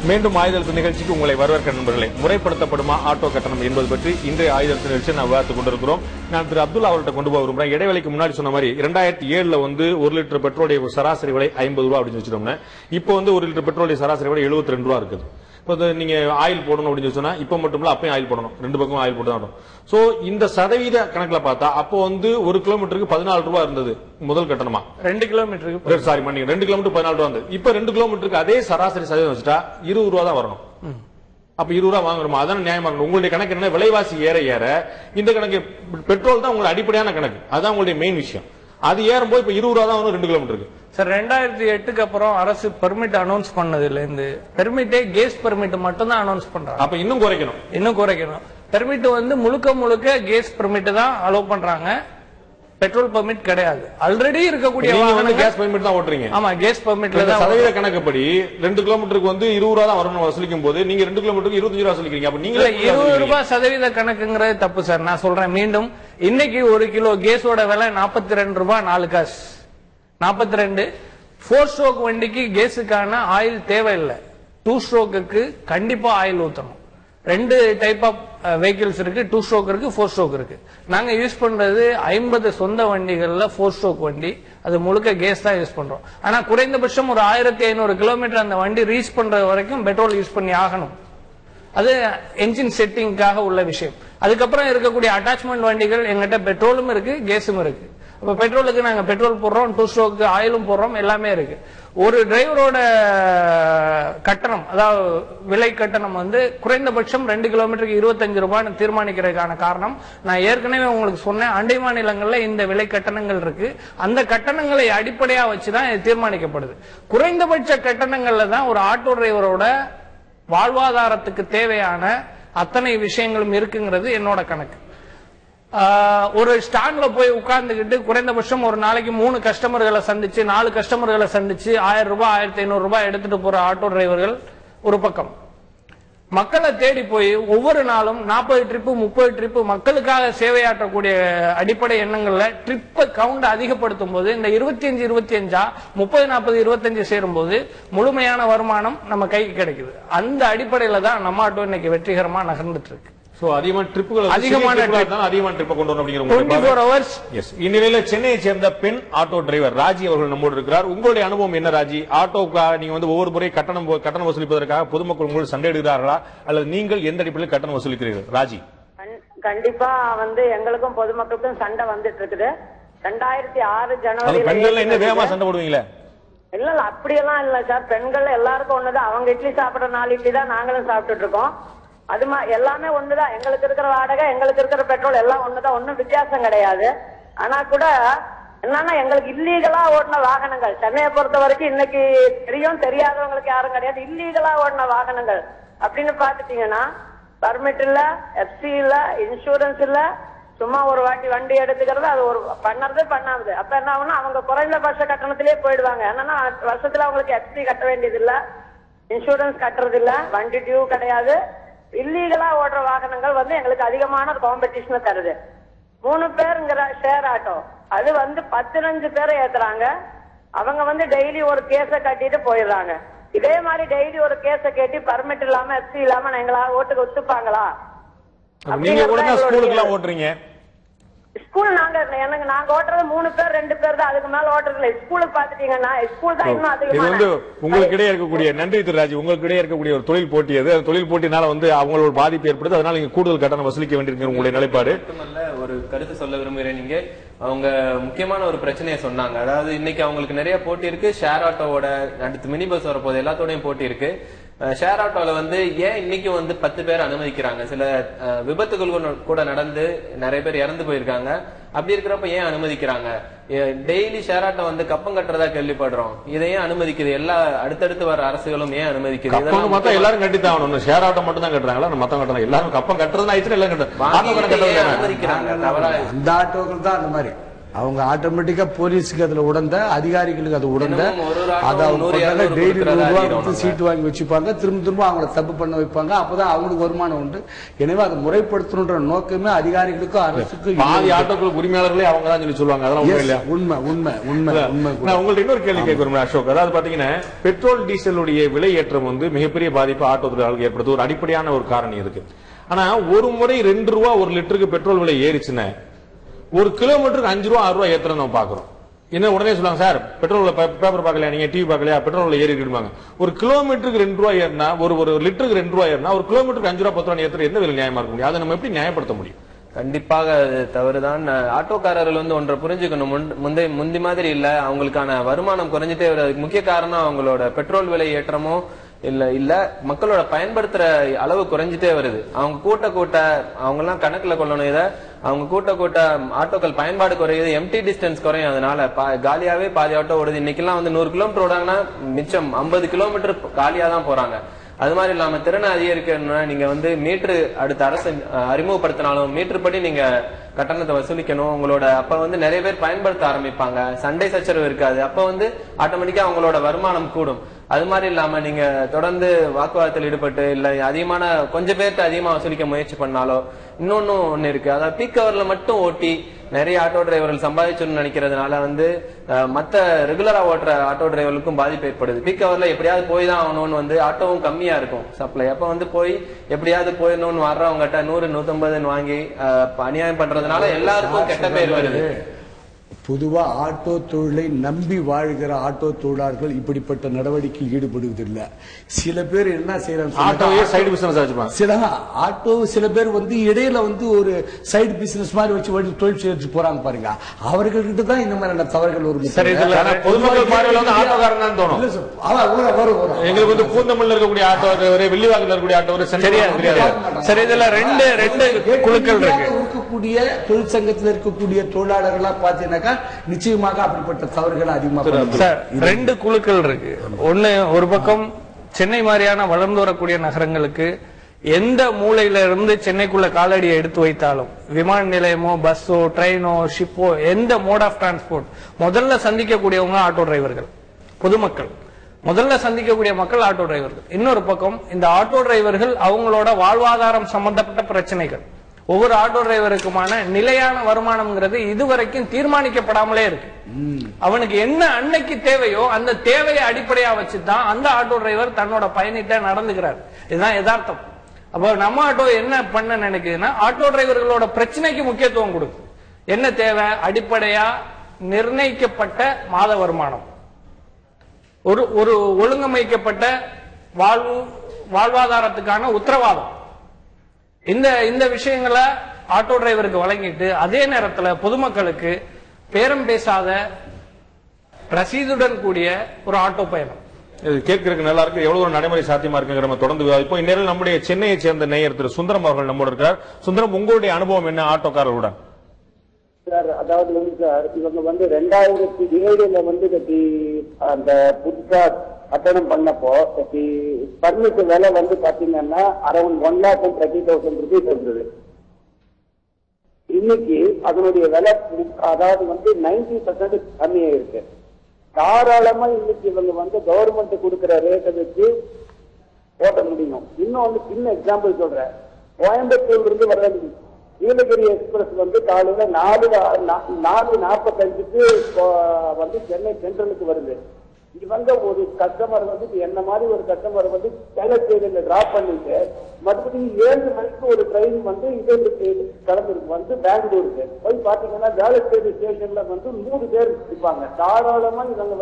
மீண்டும் ஆயுதத்து நிகழ்ச்சிக்கு உங்களை வரவேற்க நண்பர்களே. முறைப்படுத்தப்படுமா ஆட்டோ கட்டணம் என்பது பற்றி இன்றைய ஆயுதத்து நிகழ்ச்சி நான் விவாதித்துக் கொண்டிருக்கிறோம். நான் திரு அப்துல்லா அவர்கிட்ட கொண்டு போக விரும்புறேன். இடைவெளிக்கு முன்னாடி சொன்ன மாதிரி 2007 வந்து 1 லிட்டர் பெட்ரோலுடைய சராசரி விலை 50 ரூபாய் அப்படின்னு வச்சுட்டோம்னா, இப்போ வந்து 1 லிட்டர் பெட்ரோலுடைய சராசரி விலை 72 ரூபாய் இருக்குது. இப்போ நீங்க ஆயில் போடணும் அப்படின்னு சொன்னா இப்ப மட்டும் இல்ல, அப்பயும் ஆயில் போடணும், ரெண்டு பக்கமும் ஆயில் போட்டு தான். சோ இந்த சதவீத கணக்குல பார்த்தா அப்போ வந்து 1 கிலோமீட்டருக்கு 14 ரூபாய் இருந்தது முதல் கட்டணமா. 2 கிலோமீட்டருக்கு சாரி மன்னிங்க, 2 கிலோமீட்டர் 14 ரூபாய் இருந்தது. இப்ப 2 கிலோமீட்டருக்கு அதே சராசரி சதவீதம் வச்சுட்டா 20 ரூபாய் தான் வரணும். அப்ப 20 ரூபாய் வாங்கணுமா? அதான் நியாயமா இருக்கணும். உங்களுடைய கணக்கு என்ன? விலைவாசி ஏற ஏற இந்த கணக்கு பெட்ரோல் தான் உங்களுடைய அடிப்படையான கணக்கு, அதான் உங்களுடைய மெயின் விஷயம். அது ஏறும்போது இப்ப 20 ரூபாய் தான் வரும் 2 கிலோமீட்டருக்கு. சார் 2008க்கு அப்புறம் அரசு பெர்மிட் அனௌன்ஸ் பண்ணதுல இருந்து பெர்மிட்டே கேஸ் பெர்மிட் மட்டும் தான் அனௌன்ஸ் பண்றாங்க. அப்ப இன்னும் குறைக்கணும். பெர்மிட் வந்து முழுக்க கேஸ் பெர்மிட் தான் அலோவ் பண்றாங்க, பெட்ரோல் பெர்மிட் கிடையாது. ஆல்ரெடி இருக்கக்கூடிய கேஸ் பெர்மிட் தான் ஓட்டுறீங்க. ஆமா, கேஸ் பெர்மிட்ல தான். சதவீத கணக்குப்படி 2 கிலோமீட்டருக்கு வந்து 20 ரூபாய் தான் வரணும் வசூலிக்கும் போது நீங்க 2 கிலோமீட்டருக்கு 25 ரூபாய் வசூலிக்கிறீங்க. அப்ப நீங்க 20 ரூபாய் சதவீத கணக்குங்கிறது தப்பு சார். நான் சொல்றேன் மீண்டும், இன்னைக்கு 1 கிலோ கேஸோட விலை 42 ரூபாய் 4 காசு. 42. 4 ஸ்ட்ரோக் வண்டிக்கு கேஸுக்கான ஆயில் தேவையில்லை. 2 ஸ்ட்ரோக்குக்கு கண்டிப்பா ஆயில் ஊத்தணும். 2 டைப் ஆஃப் வெஹிக்கிள்ஸ் இருக்கு, 2 ஸ்ட்ரோக் இருக்கு, 4 ஸ்ட்ரோக் இருக்கு. நாங்க யூஸ் பண்றது 50 சொந்த வண்டிகள்ல 4 ஸ்ட்ரோக் வண்டி, அது முழுக்க கேஸ் தான் யூஸ் பண்றோம். ஆனா குறைந்தபட்சம் ஒரு 1500 கிலோமீட்டர் அந்த வண்டி ரீச் பண்ற வரைக்கும் பெட்ரோல் யூஸ் பண்ணி ஆகணும். அது என்ஜின் செட்டிங்காக உள்ள விஷயம். அதுக்கப்புறம் இருக்கக்கூடிய அட்டாச்மெண்ட் வண்டிகள் எங்கிட்ட பெட்ரோலும் இருக்கு, கேஸும் இருக்கு. அப்ப பெட்ரோலுக்கு நாங்க பெட்ரோல் போடுறோம், 2 ஸ்ட்ரோக்கு ஆயிலும் போடுறோம், எல்லாமே இருக்கு. ஒரு டிரைவரோட கட்டணம், அதாவது விலை கட்டணம் வந்து குறைந்தபட்சம் 2 கிலோமீட்டருக்கு 25 ரூபாய் தீர்மானிக்கிறதுக்கான காரணம், நான் ஏற்கனவே உங்களுக்கு சொன்னேன், அண்டை மாநிலங்கள்ல இந்த விலை கட்டணங்கள் இருக்கு. அந்த கட்டணங்களை அடிப்படையா வச்சுதான் இது தீர்மானிக்கப்படுது. குறைந்தபட்ச கட்டணங்கள்ல தான் ஒரு ஆட்டோ டிரைவரோட வாழ்வாதாரத்துக்கு தேவையான அத்தனை விஷயங்களும் இருக்குங்கிறது என்னோட கணக்கு. ஒரு ஸ்டாண்ட்ல போய் உட்கார்ந்துகிட்டு குறைந்தபட்சம் ஒரு நாளைக்கு 3 கஸ்டமர்களை சந்திச்சு 4 கஸ்டமர்களை சந்திச்சு 1000 ரூபாய் 1500 ரூபாய் எடுத்துட்டு போற ஆட்டோ டிரைவர்கள் ஒரு பக்கம். மக்களை தேடி போய் ஒவ்வொரு நாளும் 40 ட்ரிப்பு 30 ட்ரிப்பு மக்களுக்காக சேவையாற்றக்கூடிய அடிப்படை எண்ணங்கள்ல ட்ரிப் கவுண்ட் அதிகப்படுத்தும் போது இந்த 25 25 30 40 25 சேரும் போது முழுமையான வருமானம் நம்ம கைக்கு கிடைக்குது. அந்த அடிப்படையில தான் நம்ம ஆட்டோ இன்னைக்கு வெற்றிகரமா நகர்ந்துட்டு இருக்கு. அதிகமான ட்ரிப் கொண்டு வரணும். இந்நிலையில சென்னையை சேர்ந்த பெண் ஆட்டோ டிரைவர் ராஜி அவர்கள் நம்மோடு இருக்கிறார். உங்களுடைய அனுபவம் என்ன ராஜி? ஆட்டோக்காக நீங்க வந்து ஒவ்வொரு முறை கட்டணம் வசூலிப்பதற்காக பொதுமக்கள் உங்களுக்கு சண்டையிடுகிறார்களா அல்லது நீங்கள் எந்த அடிப்படையில் கட்டணம் வசூலிக்கிறீர்கள் ராஜி? கண்டிப்பா வந்து எங்களுக்கும் பொதுமக்களுக்கும் சண்டை வந்துட்டு இருக்குது. 2006 ஜனவரி பெண்கள் என்ன வேகமா சண்டை போடுவீங்களே? இல்ல அப்படியெல்லாம் இல்ல சார். பெண்கள் எல்லாருக்கும் ஒண்ணுதான். அவங்க இட்லி சாப்பிடுற 4 இட்லி தான் நாங்களும் சாப்பிட்டுட்டு இருக்கோம். அது எல்லாமே ஒண்ணுதான். எங்களுக்கு இருக்கிற வாடகை, எங்களுக்கு இருக்கிற பெட்ரோல் எல்லாம் ஒண்ணுதான், ஒன்னும் வித்தியாசம் கிடையாது. ஆனா கூட என்னன்னா எங்களுக்கு இல்லீகலா ஓடின வாகனங்கள் சென்னையை பொறுத்த வரைக்கும் இன்னைக்கு தெரியாதவங்களுக்கு யாரும் கிடையாது. இல்லீகலா ஓடின வாகனங்கள் அப்படின்னு பாத்துட்டீங்கன்னா பர்மிட் இல்ல, எஃப்சி இல்ல, இன்சூரன்ஸ் இல்ல, சும்மா ஒரு வாட்டி வண்டி எடுத்துக்கிறது, அது ஒரு பண்ணாது. அப்ப என்ன ஆகும்னா அவங்க குறைந்தபட்ச கட்டணத்திலேயே போயிடுவாங்க. என்னன்னா வருஷத்துல அவங்களுக்கு எஃப்சி கட்ட வேண்டியது இல்ல, இன்சூரன்ஸ் கட்டுறது இல்ல, வண்டி டியூ கிடையாது. இல்லீகலா ஓடுற வாகனங்கள் வந்து எங்களுக்கு அதிகமான காம்படிஷனை தருது. 3 பேருங்கிற ஷேர் ஆட்டோ அது வந்து 15 பேரை ஏத்துறாங்க. அவங்க வந்து டெய்லி ஒரு கேஸ கட்டிட்டு போயிடுறாங்க. இதே மாதிரி டெய்லி ஒரு கேஸ கேட்டி பர்மிட் இல்லாம எஃப்சி இல்லாம எங்களா ஓட்டுக்கு ஒத்துப்பாங்களா? நீங்க கூட ஸ்கூலுக்குலாம் ஓட்டுறீங்க. ஸ்கூல் நாங்க ஓட்டுறது 3 பேர் 2 பேர் தான், அதுக்கு மேல ஓட்டுறது. ஸ்கூலுக்கு பாத்துட்டீங்கன்னா ஸ்கூல் தான் இன்னும் அதிகமா. இது வந்து உங்களுக்கு இடையே இருக்கக்கூடிய நன்றி திரு ராஜி, உங்களுக்கு இடையே இருக்கக்கூடிய ஒரு தொழில் போட்டி. அது தொழில் போட்டினால வந்து அவங்களோட பாதிப்பு ஏற்படுது. அதனால நீங்க கூடுதல் கட்டணம் வசூலிக்க வேண்டியிருக்கு. உங்களுடைய நிலைப்பாடு ஒரு கருத்து சொல்ல விரும்புகிறேன். நீங்க அவங்க முக்கியமான ஒரு பிரச்சனையை சொன்னாங்க. அதாவது இன்னைக்கு அவங்களுக்கு நிறைய போட்டி இருக்கு. ஷேர் ஆட்டோவோட அடுத்து மினி பஸ் வரப்போது, எல்லாத்தோடையும் போட்டி இருக்கு. ஷேர் ஆட்டோல வந்து ஏன் இன்னைக்கு வந்து 10 பேர் அனுமதிக்கிறாங்க? சில விபத்துகள் கூட நடந்து நிறைய பேர் இறந்து போயிருக்காங்க. அப்படி இருக்கிறப்ப ஏன் அனுமதிக்கிறாங்க? டெய்லி ஷேர் ஆட்டோ வந்து கப்பம் கட்டுறதா கேள்விப்படுறோம். இதையும் அனுமதிக்குது. எல்லா அடுத்தடுத்து வர அரசுகளும் ஏன் அனுமதிக்குது? எல்லாரும் கட்டித்தான். ஷேர் ஆட்டோ மட்டும் தான் கட்டுறாங்களா? மத்தவங்க கட்டுறாங்க. எல்லாரும் கப்பம் கட்டுறது அனுமதிக்கிறாங்க. தவறா அந்த ஆட்டோக்கள் தான் அந்த மாதிரி அவங்க ஆட்டோமேட்டிக்கா போலீஸுக்கு அதுல உடந்த, அதிகாரிகளுக்கு அது உடந்த, அதை அவங்க டெய்லி ₹100 சீட்டு வாங்கி வச்சுப்பாங்க, திரும்ப அவங்கள தப்பு பண்ண வைப்பாங்க. அப்பதான் அவங்களுக்கு வருமானம் உண்டு. எனவே அதை முறைப்படுத்தணுன்ற நோக்கமே அதிகாரிகளுக்கும் அரசுக்கும். ஆட்டோக்கள் உரிமையாளர்களே அவங்க தான் சொல்லி சொல்லுவாங்க. அதெல்லாம் உண்மை உண்மை உண்மை உண்மை. உங்கள்ட்ட இன்னொரு கேள்வி கேட்கிறோம் அசோக். அதாவது பாத்தீங்கன்னா பெட்ரோல் டீசலுடைய விலை ஏற்றம் மிகப்பெரிய பாதிப்பு ஆட்டோ தொழிலாளர்களுக்கு ஏற்படுது. ஒரு அடிப்படையான ஒரு காரணம் இருக்கு. ஆனா ஒரு முறை ₹2 ஒரு லிட்டருக்கு பெட்ரோல் விலை ஏறிச்சுன்னா ஒரு கிலோமீட்டருக்கு ₹5 ₹6 ஏத்துறத நம்ம பாக்குறோம். என்ன உடனே சொல்லுவாங்க, சார் பெட்ரோல் பேப்பர் பார்க்கலையா, நீங்க டிவி பார்க்கலையா, பெட்ரோல் ஏறி இருப்பாங்க. ஒரு கிலோமீட்டருக்கு ₹2 ஏறினா, ஒரு லிட்டருக்கு ₹2 ஏறினா, ஒரு கிலோமீட்டருக்கு ₹5 ₹10 ஏத்துற எந்த விலை நியாயமா இருக்க முடியும்? அதை நம்ம எப்படி நியாயப்படுத்த முடியும்? கண்டிப்பாக அது தவறுதான். ஆட்டோக்காரர்கள் ஒன்றை புரிஞ்சுக்கணும். முந்தி மாதிரி இல்ல, அவங்களுக்கான வருமானம் குறைஞ்சிட்டே வருது. அதுக்கு முக்கிய காரணம் அவங்களோட பெட்ரோல் விலை ஏற்றமோ இல்ல மக்களோட பயன்படுத்துற அளவு குறைஞ்சிட்டே வருது. அவங்க கூட்ட அவங்க எல்லாம் கணக்குல கொள்ளணும். இதை அவங்க கூட்ட ஆட்டோக்கள் பயன்பாடு குறையுது, எம்டி டிஸ்டன்ஸ் குறையும். அதனால காலியாவே பாதி ஆட்டோ ஓடுது. இன்னைக்கு எல்லாம் 100 கிலோமீட்டர் ஓடாங்கன்னா மிச்சம் 50 கிலோமீட்டர் காலியா தான் போறாங்க. அது மாதிரி இல்லாம திறனை அதிகரிக்கணும்னா நீங்க மீட்டர் அடுத்த அரசு அறிமுகப்படுத்தினாலும் மீட்டர் படி நீங்க கட்டணத்தை வசூலிக்கணும். உங்களோட அப்ப நிறைய பேர் பயன்படுத்த ஆரம்பிப்பாங்க, சண்டை சச்சரவு இருக்காது. அப்ப ஆட்டோமேட்டிக்கா அவங்களோட வருமானம் கூடும். அது மாதிரி இல்லாம நீங்க தொடர்ந்து வாக்குவாதத்தில் ஈடுபட்டு இல்ல அதிகமான கொஞ்சம் பேர்கிட்ட அதிகமா வசூலிக்க முயற்சி பண்ணாலோ ஒண்ணு இருக்கு. அதாவது பீக் ஹவர்ல மட்டும் ஓட்டி நிறைய ஆட்டோ டிரைவர்கள் சம்பாதிச்சுன்னு நினைக்கிறதுனால மத்த ரெகுலரா ஓட்டுற ஆட்டோ டிரைவர்களுக்கும் பாதிப்பு ஏற்படுது. பீக் ஹவர்ல எப்படியாவது போய் தான் ஆகணும்னு ஆட்டோவும் கம்மியா இருக்கும் சப்ளை. அப்ப போய் எப்படியாவது போயிடணும்னு வர்றவங்ககிட்ட 100 150 வாங்கி அநியாயம் பண்றதுனால எல்லாருக்கும் கெட்ட பேர் வருது. பொதுவா ஆட்டோ தொழிலை நம்பி வாழ்கிற ஆட்டோ தொழிலாளர்கள் இப்படிப்பட்ட நடவடிக்கையில் ஈடுபடுவதில்லை. சில பேர் என்ன செய்யறாங்க, சில பேர் இடையில ஒரு சைடு பிசினஸ் மாதிரி வச்சு தொழில் செய்து போறாங்க பாருங்க. அவர்கள்கிட்ட தான் இந்த மாதிரி தவறுகள் வரும். எங்களுக்கு பூந்தமல்ல இருக்கக்கூடிய ஆட்டோ டிரைவர், வெள்ளிவாக்கத்தில் இருக்கக்கூடிய ஆட்டோ சரி, இதுல ரெண்டு குழுக்கள் இருக்கக்கூடிய தொழிற்சங்கத்தில் இருக்கக்கூடிய தொழிலாளர்களா பாத்தீங்கன்னா நிச்சயமாக அப்படிப்பட்ட தவறுகள் அதிகமாக. ரெண்டு குழுக்கள் இருக்கு. ஒன்னு, ஒரு பக்கம் சென்னை மாதிரியான வளர்ந்து வரக்கூடிய நகரங்களுக்கு எந்த மூலையில இருந்து சென்னைக்குள்ள காலடியை எடுத்து வைத்தாலும், விமான நிலையமோ பஸ்ஸோ ட்ரெயினோ ஷிப்போ எந்த மோட் ஆஃப் டிரான்ஸ்போர்ட் முதல்ல சந்திக்கக்கூடியவங்க ஆட்டோ டிரைவர்கள். பொதுமக்கள் முதல்ல சந்திக்கக்கூடிய மக்கள் ஆட்டோ டிரைவர்கள். இன்னொரு பக்கம் இந்த ஆட்டோ டிரைவர்கள் அவங்களோட வாழ்வாதாரம் சம்பந்தப்பட்ட பிரச்சனைகள், ஒவ்வொரு ஆட்டோ டிரைவருக்குமான நிலையான வருமானம்ங்கிறது இதுவரைக்கும் தீர்மானிக்கப்படாமலே இருக்கு. அவனுக்கு என்ன அன்னைக்கு தேவையோ அந்த தேவையை அடிப்படையா வச்சுதான் அந்த ஆட்டோ டிரைவர் தன்னோட பயணிட்ட நடந்துக்கிறார். இதுதான் யதார்த்தம். அப்ப நம்ம ஆட்டோ என்ன பண்ண நினைக்குதுன்னா, ஆட்டோ டிரைவர்களோட பிரச்சனைக்கு முக்கியத்துவம் கொடுக்கும். என்ன தேவை? அடிப்படையா நிர்ணயிக்கப்பட்ட மாத வருமானம், ஒரு ஒழுங்கமைக்கப்பட்ட வாழ்வாதாரத்துக்கான உத்தரவாதம். இந்த விஷயங்களை ஆட்டோ டிரைவருக்கு வழங்கிட்டு அதே நேரத்தில் பொதுமக்களுக்கு பேரம் பேசாத ரசீதுடன் கூடிய ஒரு ஆட்டோ பயணம் கேட்கறதுக்கு நல்லா இருக்கு. எவ்வளவு நடைமுறை சாத்தியமா இருக்குங்கிற நம்ம தொடர்ந்து விவாதிப்போம். இந்நேரம் நம்முடைய சென்னையை சேர்ந்த நேயர் திரு சுந்தரம் அவர்கள் நம்மோடு இருக்கிறார். சுந்தரம், உங்களுடைய அனுபவம் என்ன ஆட்டோக்காரர்களுடன்? சார், அதாவது சார், இவங்க 2007 அந்த புதுசா கட்டணம் பண்ணப்போ பர்மிட் விலை பாத்தீங்கன்னா அரௌண்ட் 1,30,000 இருந்தது. இன்னைக்கு அதனுடைய விலை அதாவது 90% கம்மியாயிருக்கு. தாராளமா இன்னைக்கு இவங்க கவர்மெண்ட் கொடுக்கிற ரேட்டை வச்சு ஓட்ட முடியும். இன்னொன்னு சின்ன எக்ஸாம்பிள் சொல்றேன். கோயம்புத்தூர்ல இருந்து வர நீலகிரி எக்ஸ்பிரஸ் காலையில 4:45 சென்னை சென்ட்ரலுக்கு வருது. இவங்க ஒரு கஸ்டமர் என்ன மாதிரி ஒரு கஸ்டமர் சேலச்சேரியில டிராப் பண்ணிட்டு மறுபடியும் 7 மணிக்கு ஒரு ட்ரெயின் கிளம்பிருக்கு பெங்களூருக்கு போய் பாத்தீங்கன்னா சேலச்சேரி ஸ்டேஷன்ல 100 பேர் இருப்பாங்க. தாராளமா இவங்க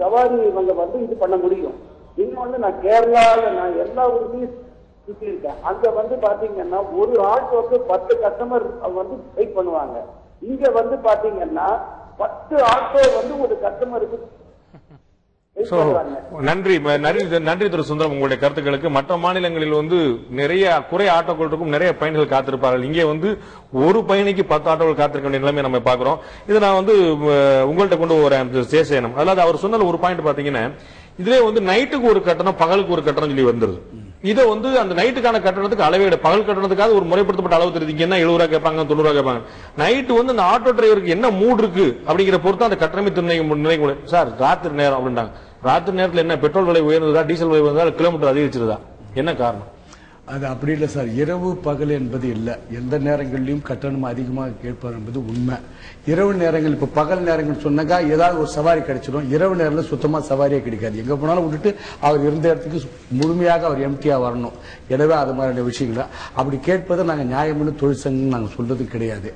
சவாரி இவங்க இது பண்ண முடியும். இன்னொன்னு, நான் கேரளால நான் எல்லா ஊர்லயும் சுத்தி இருக்கேன். அங்க பாத்தீங்கன்னா ஒரு ஆட்டோக்கு 10 கஸ்டமர் வெயிட் பண்ணுவாங்க. இங்க பாத்தீங்கன்னா 10 ஆட்டோ ஒரு கஸ்டமருக்கு. நன்றி திரு சுந்தரம், உங்களுடைய கருத்துக்களுக்கு. மற்ற மாநிலங்களில் நிறைய குறை ஆட்டோக்கள் இருக்கும், நிறைய பயணிகள் காத்திருப்பார்கள். இங்கே ஒரு பயணிக்கு 10 ஆட்டோக்கள் காத்திருக்க வேண்டிய நிலைமை நம்ம பாக்குறோம். இதை நான் உங்கள்கிட்ட கொண்டு வரேன் சேசேனம். அதாவது அவர் சொன்ன ஒரு பாயிண்ட் பாத்தீங்கன்னா, இதுல நைட்டுக்கு ஒரு கட்டணம், பகலுக்கு ஒரு கட்டணம் சொல்லி வந்துருது. இதை வந்து அந்த நைட்டுக்கான கட்டணத்துக்கு அளவீடு, பகல் கட்டணத்துக்காக ஒரு முறைப்படுத்தப்பட்ட அளவு தெரியுது. என்ன 70 ரூபா கேட்பாங்க, 90 ரூபா கேட்பாங்க. நைட்டு வந்து அந்த ஆட்டோ டிரைவருக்கு என்ன மூட் இருக்கு அப்படிங்கிற பொறுத்து அந்த கட்டணமே நிர்ணயிக்க. சார் ராத்திரி நேரம் அப்படின்ட்டாங்க. ராத்திரி நேரத்தில் என்ன பெட்ரோல் விலை உயர்ந்ததா, டீசல் விலை உயர்ந்ததா, கிலோமீட்டர் அதிகரிச்சிருதா, என்ன காரணம்? அது அப்படி இல்லை சார். இரவு பகல் என்பது இல்லை, எந்த நேரங்களிலும் கட்டணம் அதிகமாக கேட்பார் என்பது உண்மை. இரவு நேரங்கள், இப்ப பகல் நேரங்கள் சொன்னாக்கா ஏதாவது ஒரு சவாரி கிடைச்சிடும். இரவு நேரத்தில் சுத்தமா சவாரியே கிடைக்காது. எங்க போனாலும் விட்டுட்டு அவர் இருந்த இடத்துக்கு முழுமையாக அவர் எம்டியா வரணும். எனவே அது மாதிரியான விஷயங்கள் அப்படி கேட்பதை நாங்கள் நியாயமான தொழிற்சங்கம் நாங்கள் சொல்றது கிடையாது.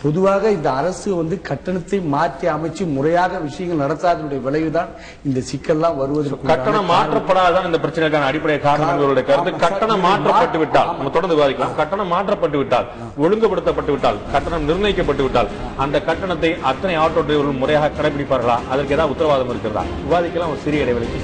பொதுவாக இந்த அரசு வந்து கட்டணத்தை மாற்றி அமைச்சு முறையாக விஷயங்கள் நடத்தாதனுடைய விளைவுதான் இந்த சிக்கல்லாம் வருவதற்கு. கட்டணம் மாற்றப்படாதான் இந்த பிரச்சனைக்கான அடிப்படை காரணம் கருத்து. கட்டணம் மாற்றப்பட்டு விட்டால், நம்ம தொடர்ந்து விவாதிக்கலாம், கட்டணம் மாற்றப்பட்டு விட்டால், ஒழுங்குபடுத்தப்பட்டு விட்டால், கட்டணம் நிர்ணயிக்கப்பட்டு விட்டால் அந்த கட்டணத்தை அத்தனை ஆட்டோ டிரைவர்கள் முறையாக கடைபிடிப்பார்களா, அதற்கு ஏதாவது உத்தரவாதம் இருக்கிறதா? விவாதிக்கலாம். ஒரு சிறிய இடைவெளிக்கு.